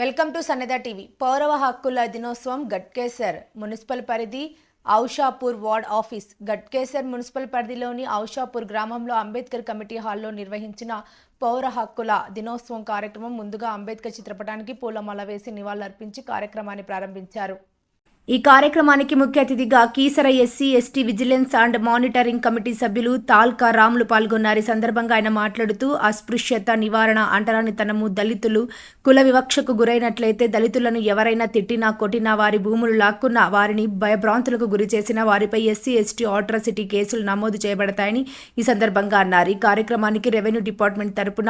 Welcome to Sannada TV. పౌరవ హక్కుల దినోత్సవం గట్కేసర్ మున్సిపల్ పరిధి Aushapur ward office Ghatkesar municipal పరిధిలోని ఔషాపూర్ గ్రామంలో అంబేద్కర్ కమిటీ హాల్లో నిర్వహించిన పౌర హక్కుల దినోత్సవం కార్యక్రమం. ముందుగా అంబేద్కర్ చిత్రపటానికి పూలమాల వేసి నివాళులర్పించి కార్యక్రమాన్ని ప్రారంభించారు. ఈ కార్యక్రమానికి ముఖ్య అతిథిగా Keesara SC ST vigilance and monitoring committee సభ్యులు తాల్కా రాములు పాల్గొన్నారు. ఈ సందర్భంగా ఆయన మాట్లాడుతూ అస్పృశ్యత నివారణ, అంటరానితనము, దళితులు కుల వివక్షకు గురైనట్లయితే, దళితులను ఎవరైనా తిట్టినా కొట్టినా, వారి భూములు లాక్కున్నా, వారిని భయభ్రాంతులకు గురి చేసిన వారిపై ఎస్సీ ఎస్టీ అట్రాసిటీ కేసులు నమోదు చేయబడతాయని ఈ సందర్భంగా అన్నారు. ఈ కార్యక్రమానికి రెవెన్యూ డిపార్ట్మెంట్ తరపున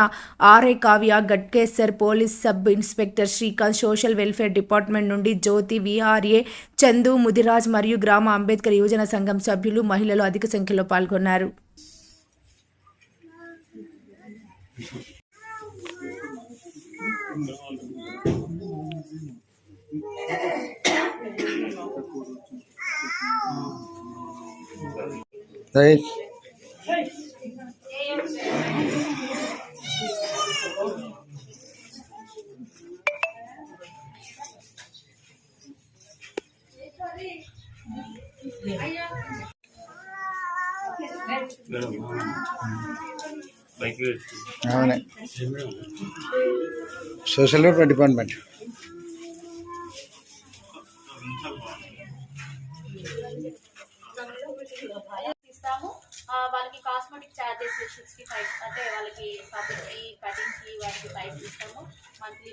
RI Kavya, Ghatkesar police sub inspector Srikanth, social welfare department నుండి జ్యోతి, విఆర్ఏ చందు, ముదిరాజ్ మరియు గ్రామ అంబేద్కర్ యువజన సంఘం సభ్యులు, మహిళలు అధిక సంఖ్యలో పాల్గొన్నారు. సోషల్ వెల్ఫేర్ డిపార్ట్మెంట్ ఇస్తాము. వాళ్ళకి కాస్మెటిక్ ఛార్జెస్ 65, అంటే వాళ్ళకి ఈ కటింగ్కి వాటికి 5 ఇస్తాము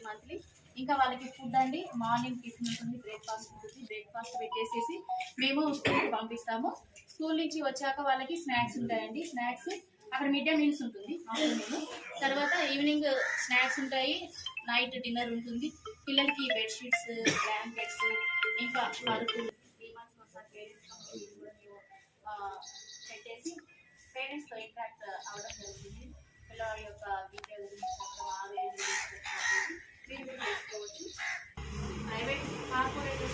మంత్లీ. ఇంకా వాళ్ళకి ఫుడ్ అండి, మార్నింగ్ టిఫిన్ ఉంటుంది, బ్రేక్ఫాస్ట్ ఉంటుంది. బ్రేక్ఫాస్ట్ పెట్టేసేసి మేము స్కూల్కి పంపిస్తాము. స్కూల్ నుంచి వచ్చాక వాళ్ళకి స్నాక్స్ ఉంటాయండి. స్నాక్స్ అక్కడ మిడ్ డే మీల్స్ ఉంటుంది ఆఫ్టర్నూన్. తర్వాత ఈవినింగ్ స్నాక్స్ ఉంటాయి, నైట్ డిన్నర్ ఉంటుంది. పిల్లలకి బెడ్షీట్స్, బ్లాంకెట్స్, ఇంకా పరుపులు 3 months ఒకసారి పెట్టేసి పేరెంట్స్తో ఇంట్రాక్ట్ అవ్వడం జరుగుతుంది. పిల్లవాడి యొక్క విద్య గురించి మీరు చేసుకోవచ్చు. ప్రైవేట్ కార్పొరేట్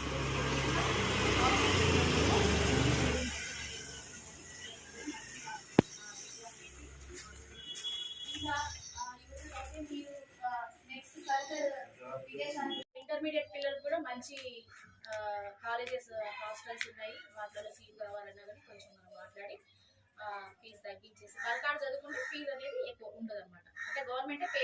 ఇంటర్మీడియట్ పిల్లలకు కూడా మంచి కాలేజెస్, హాస్టల్స్ ఉన్నాయి. వాటిలో సీట్ కావాలన్నా కానీ కొంచెం మనం మాట్లాడి ఫీజు తగ్గించేసి వాళ్ళ కాడ చదువుకుంటే ఫీజు అనేది ఎక్కువ ఉండదు అనమాట. అంటే గవర్నమెంటే పే